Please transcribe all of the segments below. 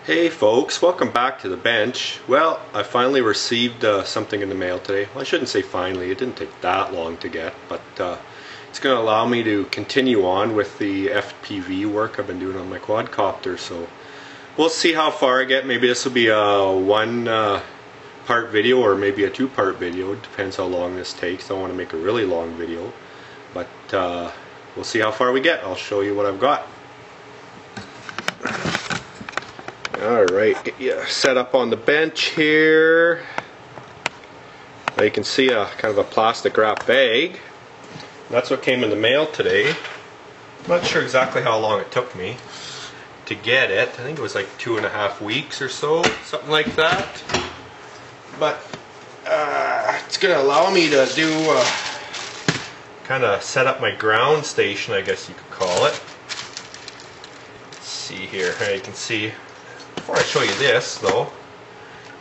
Hey folks, welcome back to the bench. Well, I finally received something in the mail today. Well, I shouldn't say finally, it didn't take that long to get, but it's going to allow me to continue on with the FPV work I've been doing on my quadcopter. So we'll see how far I get. Maybe this will be a one-part video or maybe a two-part video. It depends how long this takes. I don't want to make a really long video, but we'll see how far we get. I'll show you what I've got. Alright, get you set up on the bench here. Now you can see a kind of a plastic wrap bag. That's what came in the mail today. I'm not sure exactly how long it took me to get it. I think it was like 2.5 weeks or so, something like that. But it's going to allow me to do kind of set up my ground station, I guess you could call it. Let's see here. You can see. Before I show you this, though,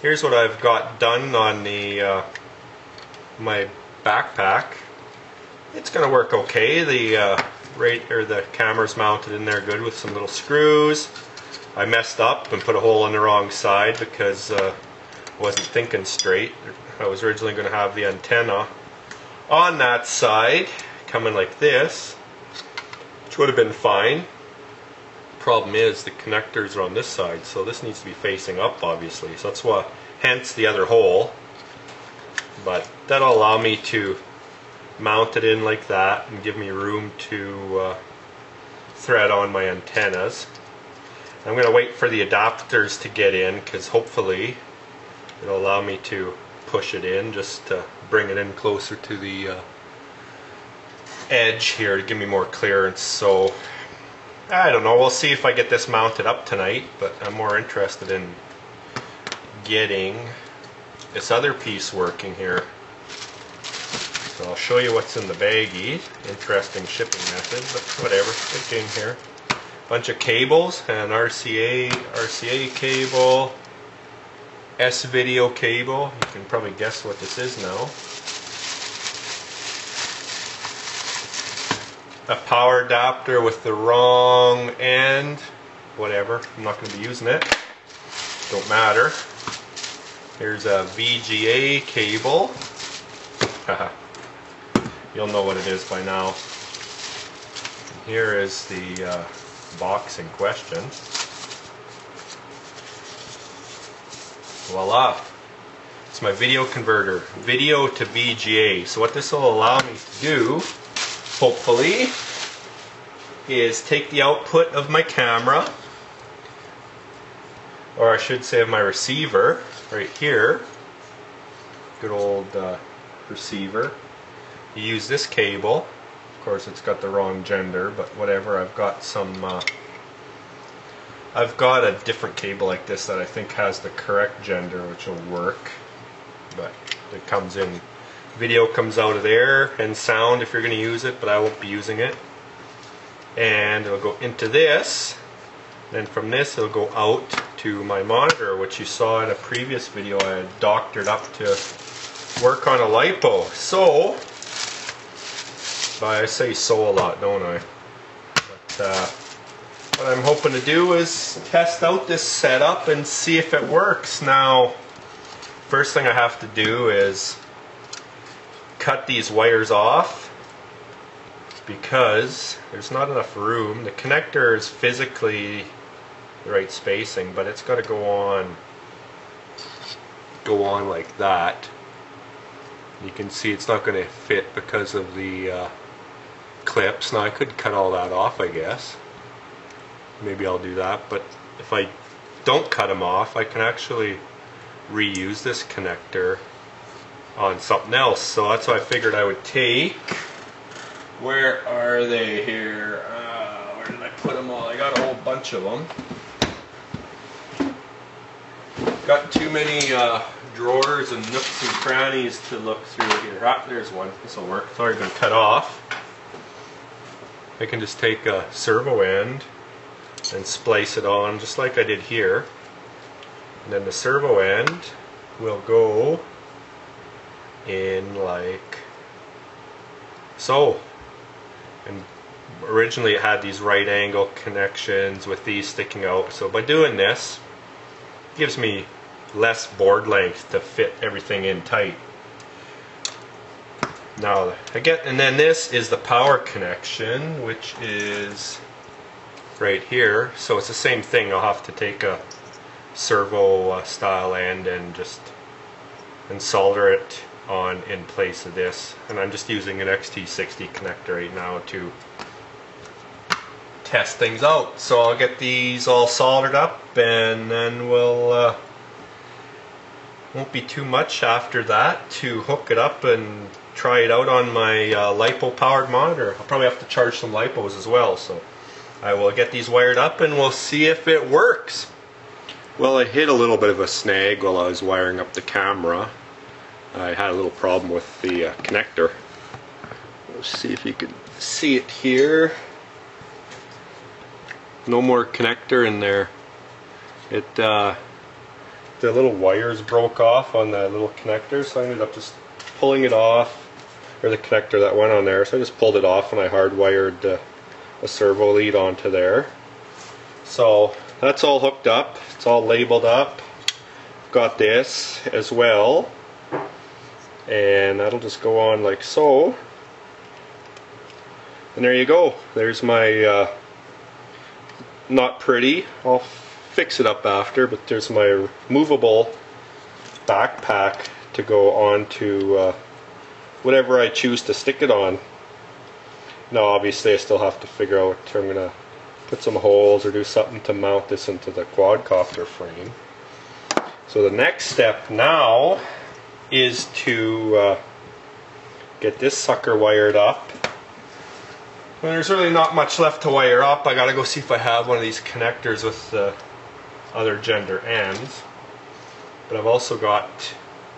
here's what I've got done on the my backpack. It's going to work okay. The camera's mounted in there good with some little screws. I messed up and put a hole in the wrong side because I wasn't thinking straight. I was originally going to have the antenna on that side, coming like this, which would have been fine. Problem is the connectors are on this side, so this needs to be facing up, obviously, so that's why, hence the other hole. But that'll allow me to mount it in like that and give me room to thread on my antennas. I'm going to wait for the adapters to get in, because hopefully it'll allow me to push it in just to bring it in closer to the edge here to give me more clearance. So I don't know, we'll see if I get this mounted up tonight, but I'm more interested in getting this other piece working here. So I'll show you what's in the baggie. Interesting shipping method, but whatever, it came here. Bunch of cables, an RCA cable, S-video cable. You can probably guess what this is now. A power adapter with the wrong end, whatever, I'm not going to be using it, don't matter. Here's a VGA cable. You'll know what it is by now. And here is the box in question. Voila! It's my video converter, video to VGA. So what this will allow me to do, hopefully, is take the output of my camera, or I should say of my receiver, right here, good old receiver. You use this cable. Of course it's got the wrong gender, but whatever, I've got a different cable like this that I think has the correct gender, which will work, but it comes in. Video comes out of there, and sound if you're going to use it, but I won't be using it. And it'll go into this. Then from this it'll go out to my monitor, which you saw in a previous video I had doctored up to work on a lipo. So, I say so a lot, don't I? But what I'm hoping to do is test out this setup and see if it works. Now, first thing I have to do is cut these wires off, because there's not enough room. The connector is physically the right spacing, but it's got to go on like that. You can see it's not going to fit because of the clips. Now I could cut all that off, I guess. Maybe I'll do that, but if I don't cut them off, I can actually reuse this connector on something else. So that's what I figured I would take. Where are they here? Where did I put them all? I got a whole bunch of them. Got too many drawers and nooks and crannies to look through here. Ah, there's one. This will work. It's already been cut off. I can just take a servo end and splice it on just like I did here. And then the servo end will go in like so. And originally it had these right angle connections with these sticking out. So by doing this, gives me less board length to fit everything in tight. Now and then this is the power connection, which is right here. So it's the same thing. I'll have to take a servo style end and just solder it on in place of this. And I'm just using an XT60 connector right now to test things out. So I'll get these all soldered up, and then we'll won't be too much after that to hook it up and try it out on my LiPo powered monitor. I'll probably have to charge some LiPos as well, so I will get these wired up and we'll see if it works. Well, I hit a little bit of a snag while I was wiring up the camera. I had a little problem with the connector. Let's see if you can see it here. No more connector in there. The little wires broke off on the little connector, so I ended up just pulling it off, or the connector that went on there. So I just pulled it off and I hardwired a servo lead onto there. So that's all hooked up. It's all labeled up. Got this as well, and that'll just go on like so. And there you go. There's my not pretty. I'll fix it up after, but there's my movable backpack to go on to whatever I choose to stick it on. Now obviously I still have to figure out if I'm going to put some holes or do something to mount this into the quadcopter frame. So the next step now is to get this sucker wired up. Well, there's really not much left to wire up. I gotta go see if I have one of these connectors with the other gender ends. But I've also got,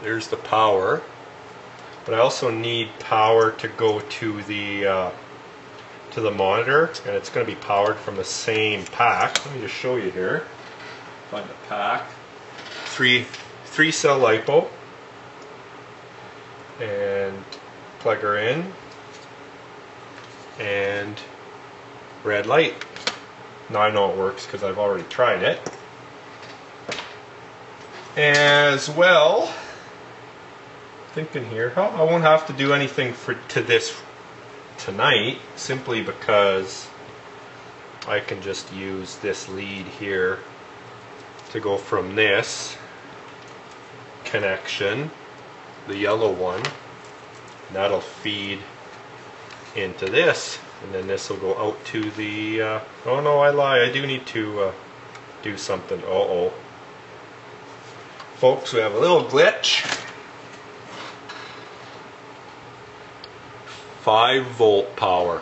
there's the power, but I also need power to go to the monitor, and it's going to be powered from the same pack. Let me just show you here. Find the pack. Three cell LiPo, and plug her in, and red light. Now I know it works because I've already tried it. As well, thinking here, I won't have to do anything to this tonight, simply because I can just use this lead here to go from this connection, the yellow one, and that'll feed into this, and then this will go out to the oh no, I lie, I do need to do something. Uh-oh. Folks, we have a little glitch. 5-volt power.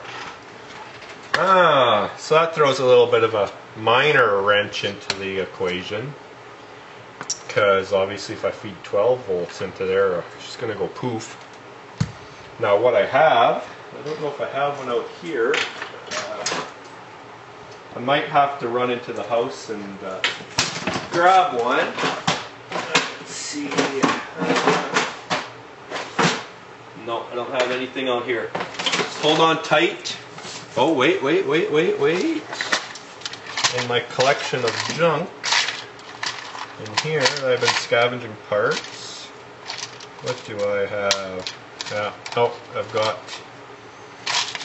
So that throws a little bit of a minor wrench into the equation, because obviously if I feed 12 volts into there, it's just going to go poof. Now what I have, I don't know if I have one out here. I might have to run into the house and grab one. Let's see. No, I don't have anything out here. Just hold on tight. Oh, wait. In my collection of junk in here, I've been scavenging parts. What do I have? Oh, I've got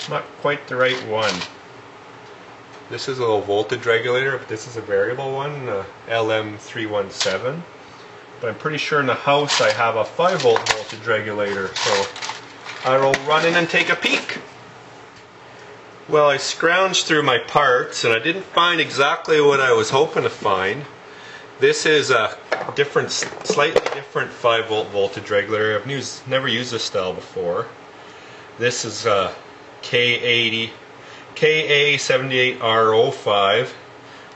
not quite the right one. This is a low voltage regulator, but this is a variable one, LM317. But I'm pretty sure in the house I have a 5-volt voltage regulator, so I will run in and take a peek. Well, I scrounged through my parts and I didn't find exactly what I was hoping to find. This is a slightly different 5-volt voltage regulator. I've never used this style before. This is a KA78R05.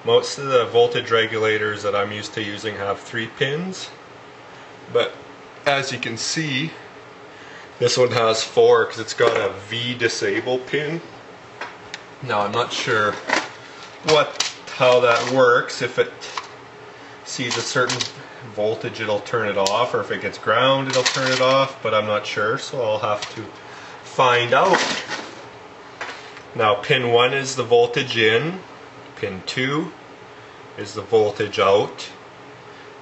Most of the voltage regulators that I'm used to using have 3 pins, but as you can see, this one has 4 because it's got a V disable pin. Now I'm not sure how that works. If it sees a certain voltage, it'll turn it off, or if it gets ground, it'll turn it off, but I'm not sure, so I'll have to find out. Now pin 1 is the voltage in, pin 2 is the voltage out,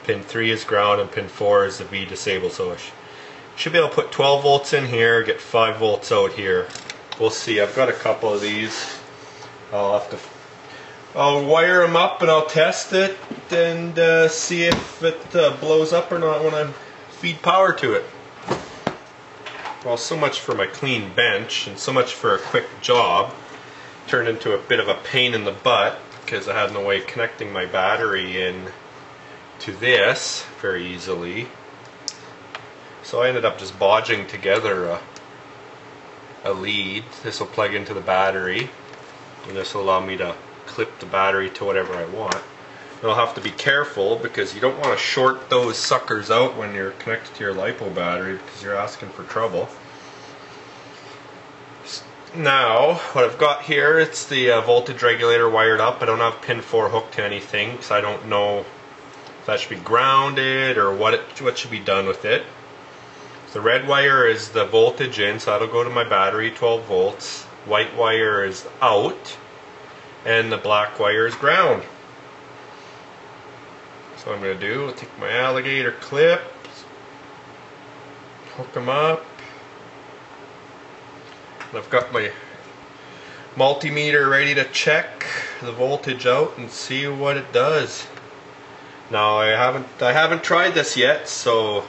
Pin 3 is ground and pin 4 is the V disable. So I should be able to put 12 volts in here, get 5 volts out here. We'll see. I've got a couple of these. I'll wire them up and I'll test it and see if it blows up or not when I feed power to it. Well, so much for my clean bench and so much for a quick job. Turned into a bit of a pain in the butt because I had no way of connecting my battery in to this very easily. So I ended up just bodging together a lead. This will plug into the battery and this will allow me to clip the battery to whatever I want. And I'll have to be careful because you don't want to short those suckers out when you're connected to your LiPo battery because you're asking for trouble. Now, what I've got here, it's the voltage regulator wired up. I don't have pin 4 hooked to anything because I don't know if that should be grounded or what should be done with it. The red wire is the voltage in, so that'll go to my battery, 12 volts. White wire is out, and the black wire is ground. So what I'm going to do, I'll take my alligator clips, hook them up. And I've got my multimeter ready to check the voltage out and see what it does. Now I haven't tried this yet, so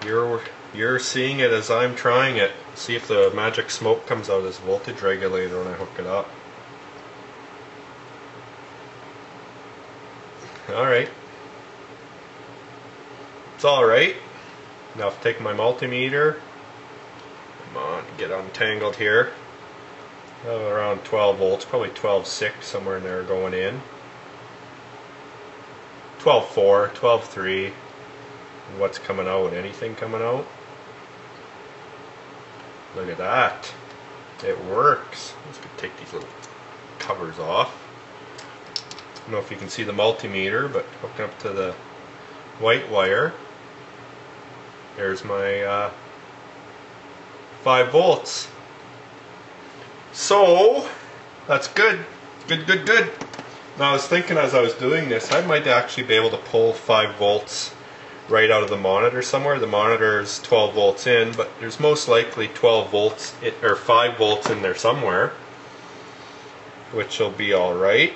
you're seeing it as I'm trying it. See if the magic smoke comes out of this voltage regulator when I hook it up. Alright. It's alright. Now I'll take my multimeter. Come on, get untangled here. Around 12 volts, probably 12.6 somewhere in there going in. 12.4, 12.3. What's coming out? Anything coming out? Look at that. It works. Let's take these little covers off. I don't know if you can see the multimeter, but hooking up to the white wire. There's my 5 volts. So that's good. Good. Now I was thinking as I was doing this, I might actually be able to pull 5 volts right out of the monitor somewhere. The monitor is 12 volts in, but there's most likely 12 volts or 5 volts in there somewhere, which will be all right.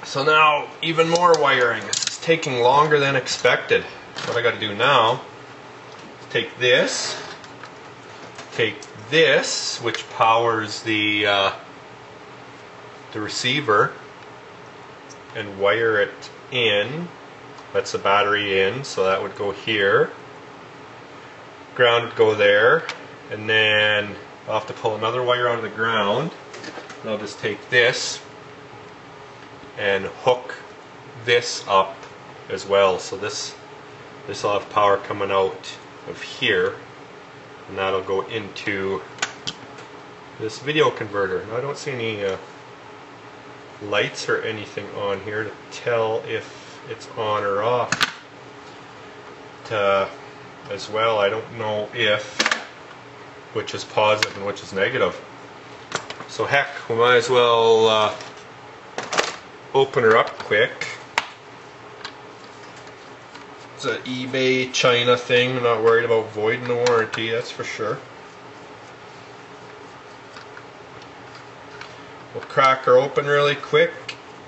So now even more wiring. This is taking longer than expected. What I got to do now is take this, which powers the receiver, and wire it in. That's the battery in, so that would go here. Ground would go there, and then I'll have to pull another wire out of the ground. And I'll just take this and hook this up as well. So this will have power coming out of here, and that'll go into this video converter. Now I don't see any lights or anything on here to tell if it's on or off. As well, I don't know which is positive and which is negative. So heck, we might as well open her up quick. It's an eBay China thing. I'm not worried about voiding the warranty, that's for sure. We'll crack her open really quick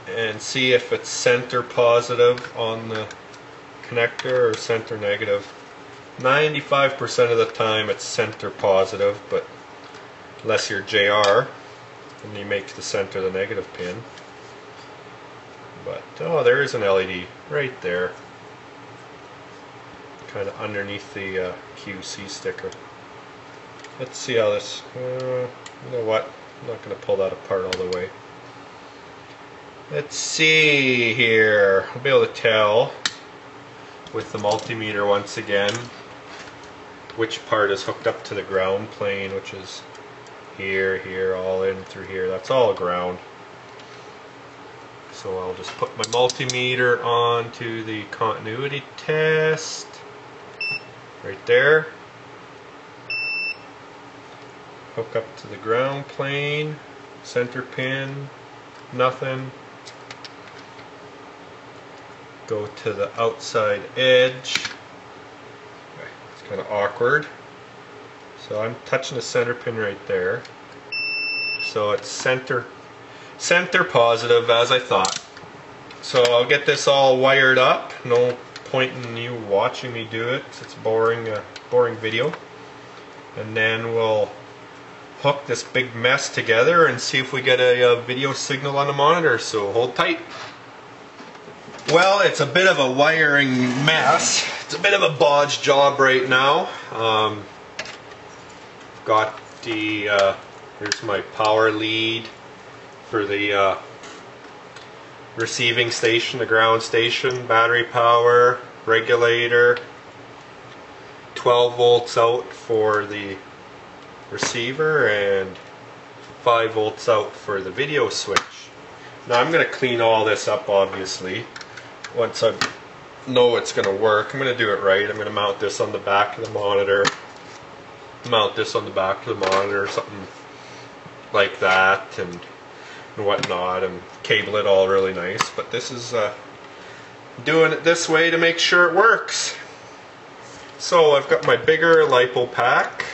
and see if it's center positive on the connector or center negative. 95% of the time it's center positive, but unless you're JR, then you make the center the negative pin. But oh, there is an LED right there, kind of underneath the QC sticker. Let's see how this, you know what, I'm not going to pull that apart all the way. Let's see here. I'll be able to tell with the multimeter once again which part is hooked up to the ground plane, which is here, all in through here. That's all ground. So I'll just put my multimeter onto the continuity test right there. Hook up to the ground plane, center pin, nothing. go to the outside edge. It's kind of awkward. So I'm touching the center pin right there. So it's center positive, as I thought. So I'll get this all wired up. No point in you watching me do it, 'cause it's boring video. And then we'll hook this big mess together and see if we get a video signal on the monitor. So hold tight. Well, it's a bit of a wiring mess. It's a bit of a bodge job right now. Got the here's my power lead for the receiving station, the ground station, battery power, regulator, 12 volts out for the receiver and 5 volts out for the video switch. Now I'm going to clean all this up, obviously. Once I know it's going to work, I'm going to do it right. I'm going to mount this on the back of the monitor, mount this on the back of the monitor, something like that, and whatnot, and cable it all really nice. But this is doing it this way to make sure it works. So I've got my bigger LiPo pack,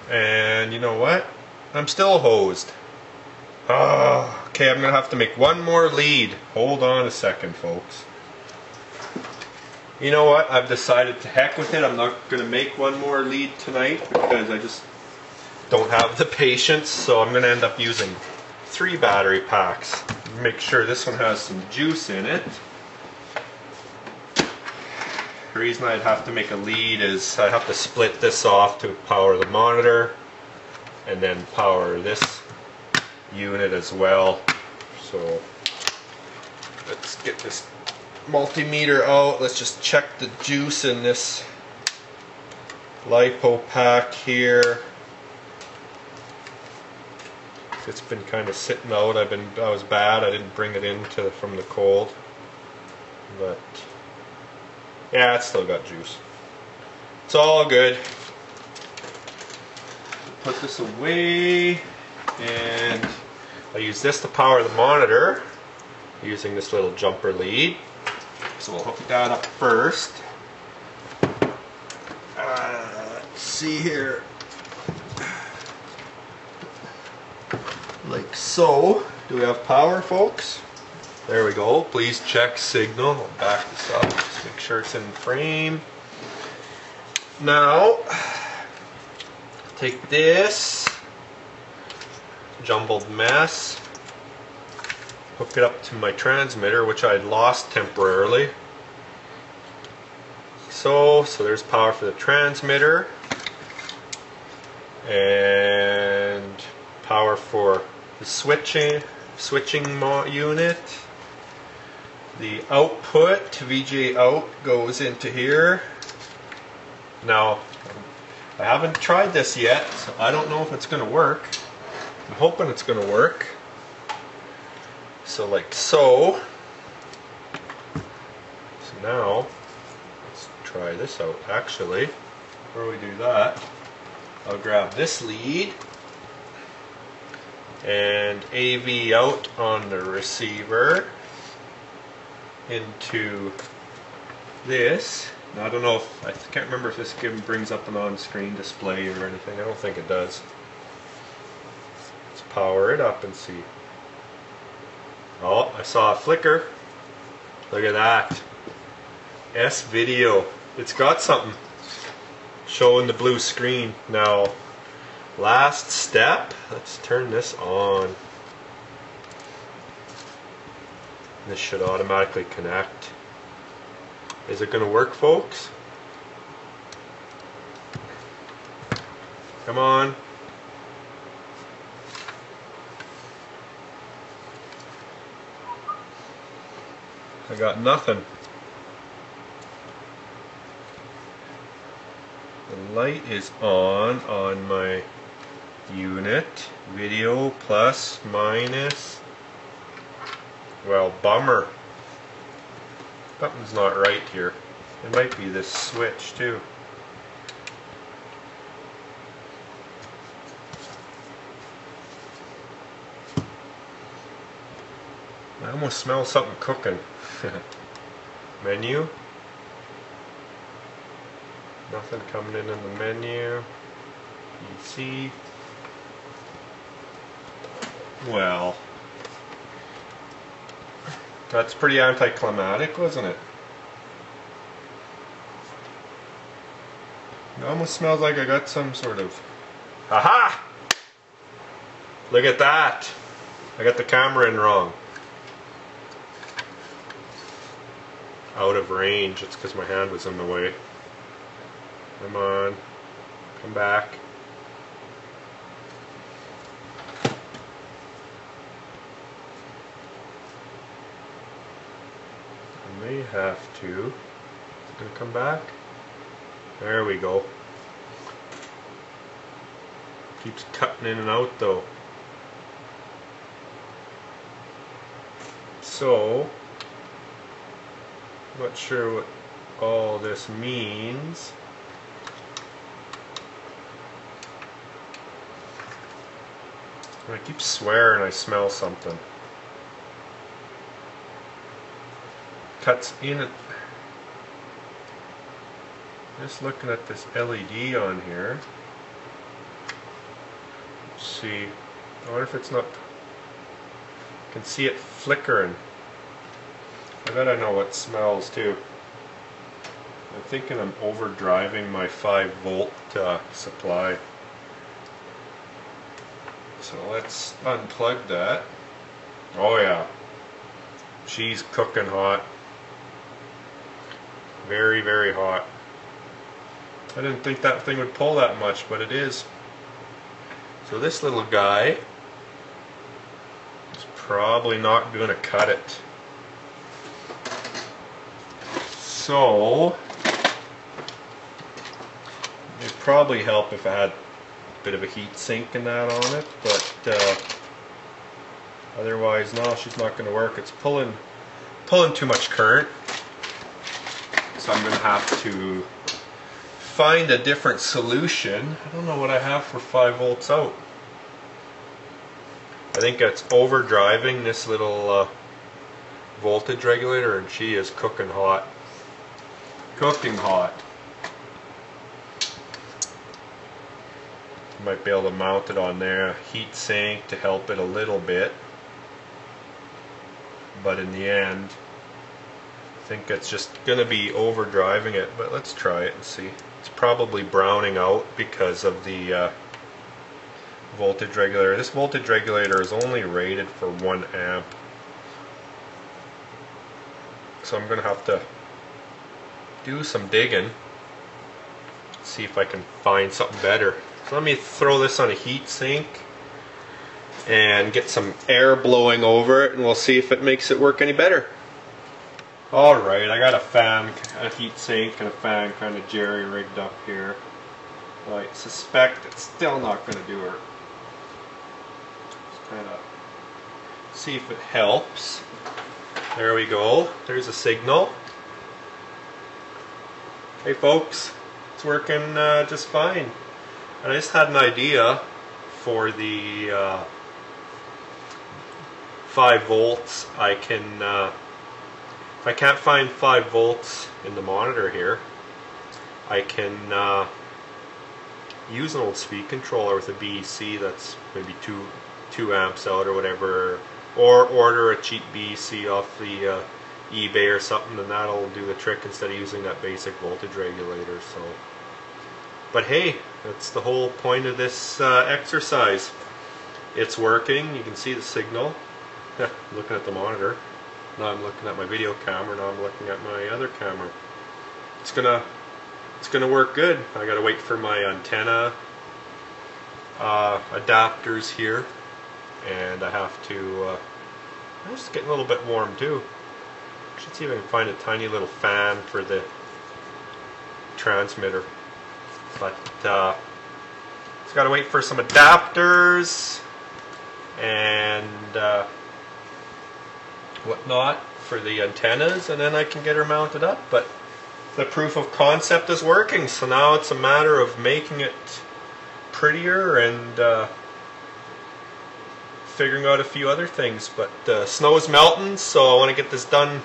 and you know what? I'm still hosed. Okay, I'm gonna have to make one more lead. Hold on a second, folks. You know what? I've decided to heck with it. I'm not gonna make one more lead tonight because I just don't have the patience. So I'm gonna end up using 3 battery packs. Make sure this one has some juice in it. The reason I'd have to make a lead is I have to split this off to power the monitor and then power this unit as well. So let's get this multimeter out. Let's just check the juice in this LiPo pack here. It's been kind of sitting out. I was bad. I didn't bring it in from the cold, but yeah, it's still got juice. It's all good. Put this away, and I use this to power the monitor using this little jumper lead. So we'll hook that up first. Let's see here. Like so. Do we have power, folks? There we go. Please check signal. I'll back this up. Just make sure it's in frame. Now, take this jumbled mess, hook it up to my transmitter, which I'd lost temporarily. So there's power for the transmitter and power for the switching unit. The output, VGA out, goes into here. Now, I haven't tried this yet, so I don't know if it's going to work. I'm hoping it's going to work. So like so. So now, let's try this out. Actually, before we do that, I'll grab this lead and AV out on the receiver into this. Now, I don't know if, I can't remember if this brings up an on-screen display or anything. I don't think it does. Let's power it up and see. Oh, I saw a flicker. Look at that. S-Video. It's got something showing the blue screen. Now, last step, let's turn this on. This should automatically connect. Is it going to work, folks? Come on. I got nothing. The light is on my unit. Video plus, minus. Well, bummer. Something's not right here. It might be this switch too. I almost smell something cooking. Menu. Nothing coming in the menu. PC. Well, that's pretty anticlimactic, wasn't it? It almost smells like I got some sort of... Aha! Look at that! I got the camera in wrong. Out of range. It's because my hand was in the way. Come on. Come back. I may have to. It's going to come back. There we go. Keeps cutting in and out though. So, not sure what all this means. I keep swearing I smell something. Cuts in it. Just looking at this LED on here. Let's see. I wonder if it's not... I can see it flickering. I gotta know what smells too. I'm thinking I'm overdriving my 5-volt supply. So let's unplug that. Oh yeah. She's cooking hot. Very, very hot. I didn't think that thing would pull that much, but it is. So this little guy is probably not going to cut it. So it'd probably help if I had a bit of a heat sink and that on it, but otherwise, no, she's not going to work. It's pulling too much current, so I'm going to have to find a different solution. I don't know what I have for 5 volts out. I think it's overdriving this little voltage regulator, and she is cooking hot. Cooking hot. Might be able to mount it on there, heat sink to help it a little bit, but in the end I think it's just gonna be overdriving it. But let's try it and see. It's probably browning out because of the voltage regulator. This voltage regulator is only rated for 1 amp, so I'm gonna have to do some digging, see if I can find something better. So let me throw this on a heat sink and get some air blowing over it, and we'll see if it makes it work any better. Alright, I got a fan, a heat sink and a fan kind of jerry-rigged up here. I suspect it's still not going to do it. Just kind of see if it helps. There we go. There's a signal. Hey folks, it's working just fine. And I just had an idea for the 5 volts. I can, if I can't find 5 volts in the monitor here, I can use an old speed controller with a BEC that's maybe 2 amps out or whatever, or order a cheap BEC off the eBay or something, and that'll do the trick instead of using that basic voltage regulator. So, but hey, that's the whole point of this exercise. It's working. You can see the signal. Looking at the monitor. Now I'm looking at my video camera. Now I'm looking at my other camera. It's gonna work good. I gotta wait for my antenna adapters here, and I have to. I'm just getting a little bit warm too. I should see if I can find a tiny little fan for the transmitter. But just gotta wait for some adapters and whatnot for the antennas, and then I can get her mounted up. But the proof of concept is working, so now it's a matter of making it prettier and figuring out a few other things. But snow is melting, so I want to get this done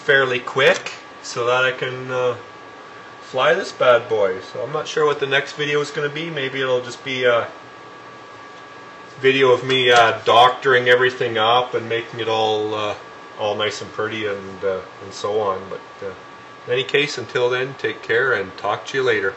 fairly quick so that I can fly this bad boy. So I'm not sure what the next video is going to be. Maybe it'll just be a video of me doctoring everything up and making it all nice and pretty and so on. But in any case, until then, take care and talk to you later.